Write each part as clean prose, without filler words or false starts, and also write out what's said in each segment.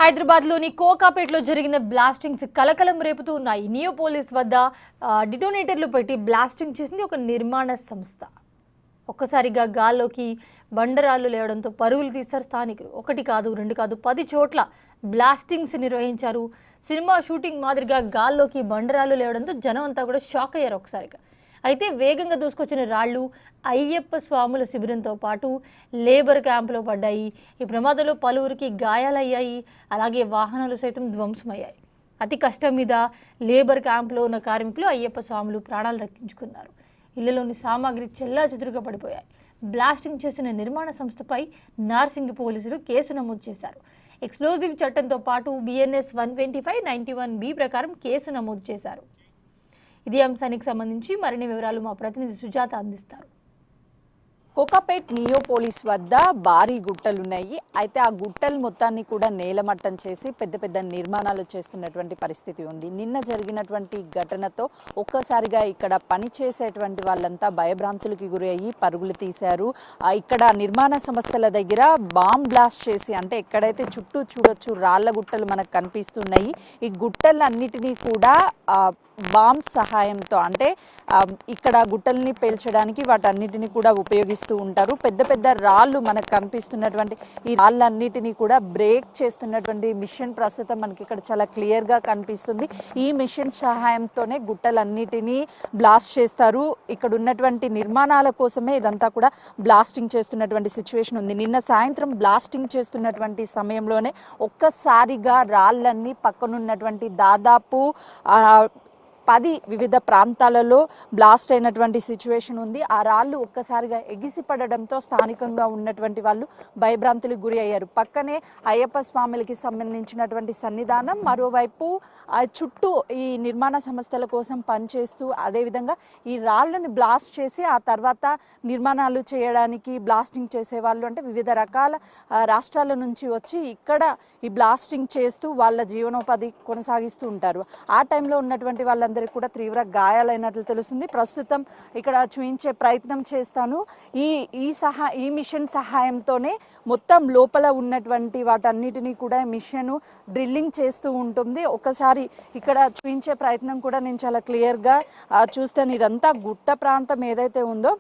హైదరాబాద్లోని కోకాపేటలో జరిగిన బ్లాస్టింగ్స్ కలకలం రేపుతూ ఉన్నాయి. నియోపోలిస్ వద్ద డిటోనేటర్లు పెట్టి బ్లాస్టింగ్ చేసింది ఒక నిర్మాణ సంస్థ. ఒక్కసారిగా గాల్లోకి బండరాళ్లు లేవడంతో పరుగులు తీశారు స్థానికులు. ఒకటి కాదు, రెండు కాదు, 10 చోట్ల బ్లాస్టింగ్స్ నిర్వహించారు. సినిమా షూటింగ్ మాదిరిగా గాల్లోకి బండరాళ్లు లేవడంతో జనం అంతా కూడా షాక్ అయ్యారు ఒకసారిగా. అయితే వేగంగా దూసుకొచ్చిన రాళ్లు అయ్యప్ప స్వాముల శిబిరంతో పాటు లేబర్ క్యాంపులో పడ్డాయి. ఈ ప్రమాదంలో పలువురికి గాయాలయ్యాయి. అలాగే వాహనాలు సైతం ధ్వంసమయ్యాయి. అతి కష్టం మీద లేబర్ క్యాంపులో ఉన్న కార్మికులు అయ్యప్ప స్వాములు ప్రాణాలు దక్కించుకున్నారు. ఇళ్లలోని సామాగ్రి చెల్లాచెదురుగా పడిపోయాయి. బ్లాస్టింగ్ చేసిన నిర్మాణ సంస్థపై నార్సింగి పోలీసులు కేసు నమోదు చేశారు. ఎక్స్ప్లోజివ్ చట్టంతో పాటు BNS 125, 91B ప్రకారం కేసు నమోదు చేశారు. ఇదే అంశానికి సంబంధించి మరిన్ని వివరాలు మా ప్రతినిధి సుజాత అందిస్తారు. కోకాపేట్ నియోపోలిస్ వద్ద భారీ గుట్టలున్నాయి. అయితే ఆ గుట్టలు మొత్తాన్ని కూడా నేలమట్టం చేసి పెద్ద పెద్ద నిర్మాణాలు చేస్తున్నటువంటి పరిస్థితి ఉంది. నిన్న జరిగినటువంటి ఘటనతో ఒక్కసారిగా ఇక్కడ పనిచేసేటువంటి వాళ్ళంతా భయభ్రాంతులకి గురి అయ్యి పరుగులు తీశారు. ఇక్కడ నిర్మాణ సంస్థల దగ్గర బాంబ్ బ్లాస్ట్ చేసి, అంటే ఎక్కడైతే చుట్టూ చూడొచ్చు రాళ్ల గుట్టలు మనకు కనిపిస్తున్నాయి, ఈ గుట్టలన్నిటినీ కూడా బాంబ్ సహాయంతో, అంటే ఇక్కడ గుట్టల్ని పేల్చడానికి వాటన్నిటిని కూడా ఉపయోగిస్తూ ఉంటారు. పెద్ద పెద్ద రాళ్ళు మనకు కనిపిస్తున్నటువంటి ఈ రాళ్ళన్నిటినీ కూడా బ్రేక్ చేస్తున్నటువంటి మిషన్ ప్రస్తుతం మనకి ఇక్కడ చాలా క్లియర్గా కనిపిస్తుంది. ఈ మిషన్ సహాయంతోనే గుట్టలన్నిటినీ బ్లాస్ట్ చేస్తారు. ఇక్కడ ఉన్నటువంటి నిర్మాణాల కోసమే ఇదంతా కూడా బ్లాస్టింగ్ చేస్తున్నటువంటి సిచ్యువేషన్ ఉంది. నిన్న సాయంత్రం బ్లాస్టింగ్ చేస్తున్నటువంటి సమయంలోనే ఒక్కసారిగా రాళ్ళన్నీ పక్కనున్నటువంటి దాదాపు 10 వివిధ ప్రాంతాలలో బ్లాస్ట్ అయినటువంటి సిచ్యువేషన్ ఉంది. ఆ రాళ్ళు ఒక్కసారిగా ఎగిసిపడడంతో స్థానికంగా ఉన్నటువంటి వాళ్ళు భయభ్రాంతులకు గురి అయ్యారు. పక్కనే అయ్యప్ప స్వాములకి సంబంధించినటువంటి సన్నిధానం, మరోవైపు చుట్టూ ఈ నిర్మాణ సంస్థల కోసం పనిచేస్తూ అదేవిధంగా ఈ రాళ్ళని బ్లాస్ట్ చేసి ఆ తర్వాత నిర్మాణాలు చేయడానికి బ్లాస్టింగ్ చేసేవాళ్ళు, అంటే వివిధ రకాల రాష్ట్రాల నుంచి వచ్చి ఇక్కడ ఈ బ్లాస్టింగ్ చేస్తూ వాళ్ళ జీవనోపాధి కొనసాగిస్తూ ఉంటారు. ఆ టైంలో ఉన్నటువంటి వాళ్ళందరూ కూడా తీవ్ర గాయాలైనట్లు తెలుస్తుంది. ప్రస్తుతం ఇక్కడ చూపించే ప్రయత్నం చేస్తాను. ఈ మిషన్ సహాయంతోనే మొత్తం లోపల ఉన్నటువంటి వాటన్నిటినీ కూడా మిషన్ డ్రిల్లింగ్ చేస్తూ ఉంటుంది. ఒకసారి ఇక్కడ చూపించే ప్రయత్నం కూడా నేను చాలా క్లియర్గా చూస్తాను. ఇదంతా గుట్ట ప్రాంతం ఏదైతే ఉందో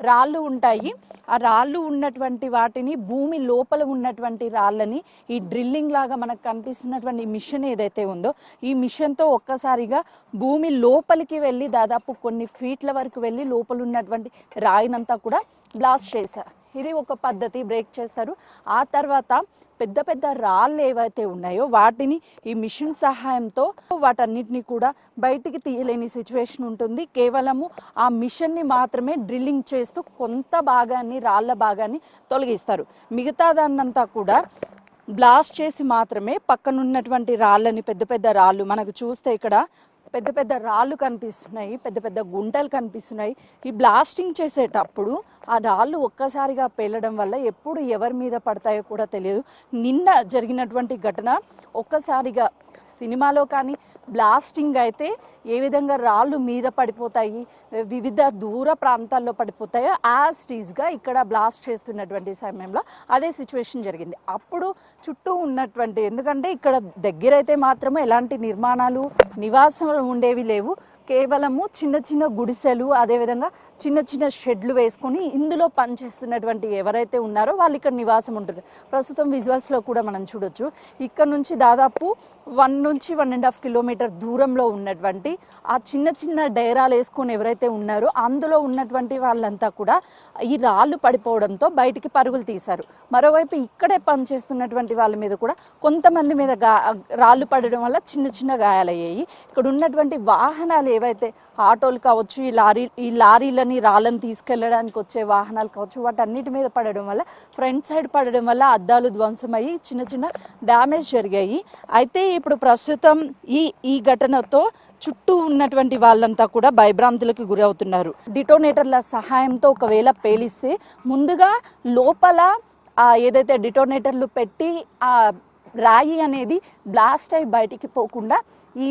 రాళ్ళు ఉంటాయి. ఆ రాళ్ళు ఉన్నటువంటి వాటిని, భూమి లోపల ఉన్నటువంటి రాళ్ళని ఈ డ్రిల్లింగ్ లాగా మనకు కనిపిస్తున్నటువంటి మిషన్ ఏదైతే ఉందో ఈ మిషన్తో ఒక్కసారిగా భూమి లోపలికి వెళ్ళి దాదాపు కొన్ని ఫీట్ల వరకు వెళ్ళి లోపల ఉన్నటువంటి రాయినంతా కూడా బ్లాస్ట్ చేశారు. ఇది ఒక పద్ధతి, బ్రేక్ చేస్తారు. ఆ తర్వాత పెద్ద పెద్ద రాళ్ళు ఏవైతే ఉన్నాయో వాటిని ఈ మిషన్ సహాయంతో వాటన్నిటిని కూడా బయటికి తీయలేని సిచ్యువేషన్ ఉంటుంది. కేవలము ఆ మిషన్ని మాత్రమే డ్రిల్లింగ్ చేస్తూ కొంత భాగాన్ని, రాళ్ల భాగాన్ని తొలగిస్తారు. మిగతా దాన్నంతా కూడా బ్లాస్ట్ చేసి మాత్రమే పక్కనున్నటువంటి రాళ్ళని, పెద్ద పెద్ద రాళ్ళు మనకు చూస్తే ఇక్కడ పెద్ద పెద్ద రాళ్ళు కనిపిస్తున్నాయి, పెద్ద పెద్ద గుంటలు కనిపిస్తున్నాయి. ఈ బ్లాస్టింగ్ చేసేటప్పుడు ఆ రాళ్ళు ఒక్కసారిగా పేలడం వల్ల ఎప్పుడు ఎవరి మీద పడతాయో కూడా తెలియదు. నిన్న జరిగినటువంటి ఘటన ఒక్కసారిగా సినిమాలో కానీ బ్లాస్టింగ్ అయితే ఏ విధంగా రాళ్ళు మీద పడిపోతాయి, వివిధ దూర ప్రాంతాల్లో పడిపోతాయో యాజ్ టీజ్గా ఇక్కడ బ్లాస్ట్ చేస్తున్నటువంటి సమయంలో అదే సిచ్యువేషన్ జరిగింది. అప్పుడు చుట్టూ ఉన్నటువంటి, ఎందుకంటే ఇక్కడ దగ్గరైతే మాత్రమే ఎలాంటి నిర్మాణాలు, నివాసం ఉండేవి లేవు. కేవలము చిన్న చిన్న గుడిసెలు, అదేవిధంగా చిన్న చిన్న షెడ్లు వేసుకొని ఇందులో పనిచేస్తున్నటువంటి ఎవరైతే ఉన్నారో వాళ్ళు ఇక్కడ నివాసం ఉంటుంది. ప్రస్తుతం విజువల్స్లో కూడా మనం చూడొచ్చు. ఇక్కడ నుంచి దాదాపు 1 నుంచి 1.5 కిలోమీటర్ దూరంలో ఉన్నటువంటి ఆ చిన్న చిన్న డైరాలు వేసుకొని ఎవరైతే ఉన్నారో అందులో ఉన్నటువంటి వాళ్ళంతా కూడా ఈ రాళ్ళు పడిపోవడంతో బయటికి పరుగులు తీశారు. మరోవైపు ఇక్కడే పనిచేస్తున్నటువంటి వాళ్ళ మీద కూడా కొంతమంది మీద రాళ్ళు పడడం వల్ల చిన్న చిన్న గాయాలయ్యాయి. ఇక్కడ ఉన్నటువంటి వాహనాలు ఏవైతే ఆటోలు కావచ్చు, ఈ లారీలని రాళ్ళని తీసుకెళ్లడానికి వచ్చే వాహనాలు కావచ్చు, వాటన్నిటి మీద పడడం వల్ల, ఫ్రంట్ సైడ్ పడడం వల్ల అద్దాలు ధ్వంసమయ్యి చిన్న చిన్న డ్యామేజ్ జరిగాయి. అయితే ఇప్పుడు ప్రస్తుతం ఈ ఘటనతో చుట్టూ ఉన్నటువంటి వాళ్ళంతా కూడా భయభ్రాంతులకు గురవుతున్నారు. డిటోనేటర్ల సహాయంతో ఒకవేళ పేలిస్తే ముందుగా లోపల ఏదైతే డిటోనేటర్లు పెట్టి ఆ రాయి అనేది బ్లాస్ట్ అయి బయటికి పోకుండా ఈ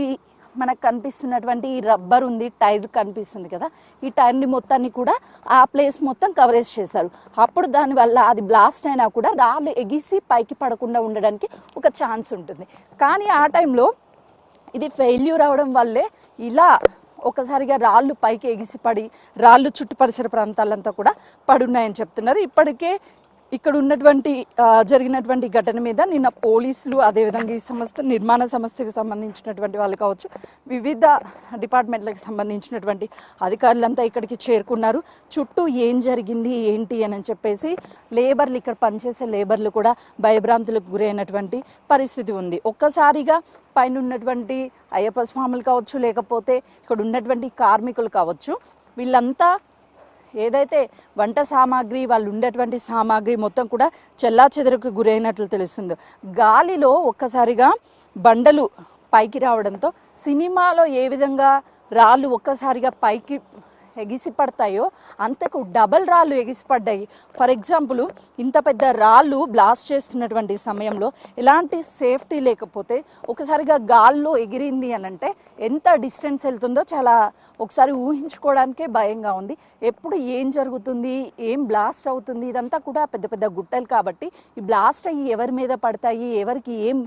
మనకు కనిపిస్తున్నటువంటి ఈ రబ్బర్ ఉంది, టైర్ కనిపిస్తుంది కదా, ఈ టైర్ని మొత్తాన్ని కూడా ఆ ప్లేస్ మొత్తం కవరేజ్ చేశారు. అప్పుడు దానివల్ల అది బ్లాస్ట్ అయినా కూడా రాళ్ళు ఎగిసి పైకి పడకుండా ఉండడానికి ఒక ఛాన్స్ ఉంటుంది. కానీ ఆ టైంలో ఇది ఫెయిల్యూర్ అవడం వల్లే ఇలా ఒకసారిగా రాళ్ళు పైకి ఎగిసిపడి రాళ్ళు చుట్టు పరిసర ప్రాంతాలంతా కూడా పడున్నాయని చెప్తున్నారు. ఇప్పటికే ఇక్కడ ఉన్నటువంటి జరిగినటువంటి ఘటన మీద నిన్న పోలీసులు, అదేవిధంగా ఈ సంస్థ నిర్మాణ సంస్థకి సంబంధించినటువంటి వాళ్ళు కావచ్చు, వివిధ డిపార్ట్మెంట్లకు సంబంధించినటువంటి అధికారులంతా ఇక్కడికి చేరుకున్నారు. చుట్టూ ఏం జరిగింది ఏంటి అని చెప్పేసి లేబర్లు, ఇక్కడ పనిచేసే లేబర్లు కూడా భయభ్రాంతులకు గురైనటువంటి పరిస్థితి ఉంది. ఒక్కసారిగా పైన ఉన్నటువంటి అయ్యప్ప స్వాములు కావచ్చు, లేకపోతే ఇక్కడ ఉన్నటువంటి కార్మికులు కావచ్చు, వీళ్ళంతా ఏదైతే వంట సామాగ్రి, వాళ్ళు ఉండేటువంటి సామాగ్రి మొత్తం కూడా చెల్లాచెదరకు గురైనట్లు తెలుస్తుంది. గాలిలో ఒక్కసారిగా బండలు పైకి రావడంతో సినిమాలో ఏ విధంగా రాళ్ళు ఒక్కసారిగా పైకి ఎగిసి పడతాయో అంతకు డబల్ రాళ్ళు ఎగిసిపడ్డాయి. ఫర్ ఎగ్జాంపుల్, ఇంత పెద్ద రాళ్ళు బ్లాస్ట్ చేస్తున్నటువంటి సమయంలో ఎలాంటి సేఫ్టీ లేకపోతే ఒకసారిగా గాల్లో ఎగిరింది అని అంటే ఎంత డిస్టెన్స్ వెళ్తుందో చాలా ఒకసారి ఊహించుకోవడానికే భయంగా ఉంది. ఎప్పుడు ఏం జరుగుతుంది, ఏం బ్లాస్ట్ అవుతుంది, ఇదంతా కూడా పెద్ద పెద్ద గుట్టలు కాబట్టి ఈ బ్లాస్ట్ అయ్యి ఎవరి మీద పడతాయి, ఎవరికి ఏం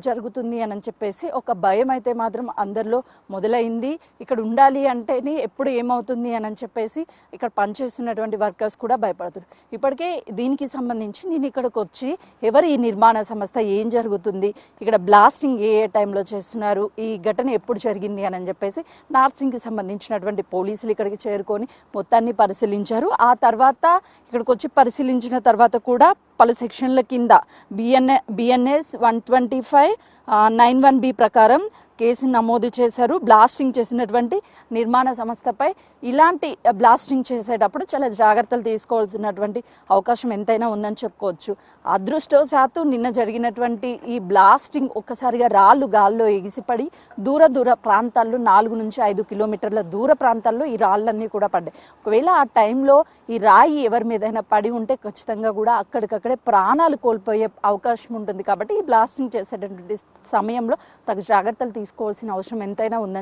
జరుగుతుంది అని చెప్పేసి ఒక భయం అయితే మాత్రం అందరిలో మొదలైంది. ఇక్కడ ఉండాలి అంటేనే ఎప్పుడు ఏమవుతుంది అని చెప్పేసి ఇక్కడ పనిచేస్తున్నటువంటి వర్కర్స్ కూడా భయపడుతున్నారు. ఇప్పటికే దీనికి సంబంధించి నేను ఇక్కడికి వచ్చి ఎవరు ఈ నిర్మాణ సంస్థ, ఏం జరుగుతుంది, ఇక్కడ బ్లాస్టింగ్ ఏ టైంలో చేస్తున్నారు, ఈ ఘటన ఎప్పుడు జరిగింది అని చెప్పేసి నార్సింగ్కి సంబంధించినటువంటి పోలీసులు ఇక్కడికి చేరుకొని మొత్తాన్ని పరిశీలించారు. ఆ తర్వాత ఇక్కడికి వచ్చి పరిశీలించిన తర్వాత కూడా పలు సెక్షన్ల కింద బిఎన్ఎస్ 125 91B ప్రకారం కేసు నమోదు చేశారు. బ్లాస్టింగ్ చేసినటువంటి నిర్మాణ సంస్థపై ఇలాంటి బ్లాస్టింగ్ చేసేటప్పుడు చాలా జాగ్రత్తలు తీసుకోవాల్సినటువంటి అవకాశం ఎంతైనా ఉందని చెప్పుకోవచ్చు. అదృష్టవశాత్తు నిన్న జరిగినటువంటి ఈ బ్లాస్టింగ్ ఒక్కసారిగా రాళ్ళు గాల్లో ఎగిసిపడి దూర ప్రాంతాల్లో 4 నుంచి 5 కిలోమీటర్ల దూర ప్రాంతాల్లో ఈ రాళ్ళన్నీ కూడా పడ్డాయి. ఒకవేళ ఆ టైంలో ఈ రాయి ఎవరి మీదైనా పడి ఉంటే ఖచ్చితంగా కూడా అక్కడికక్కడే ప్రాణాలు కోల్పోయే అవకాశం ఉంటుంది. కాబట్టి ఈ బ్లాస్టింగ్ చేసేటటువంటి సమయంలో తగు జాగ్రత్తలు తీసుకోవాల్సిన అవసరం ఎంతైనా ఉందని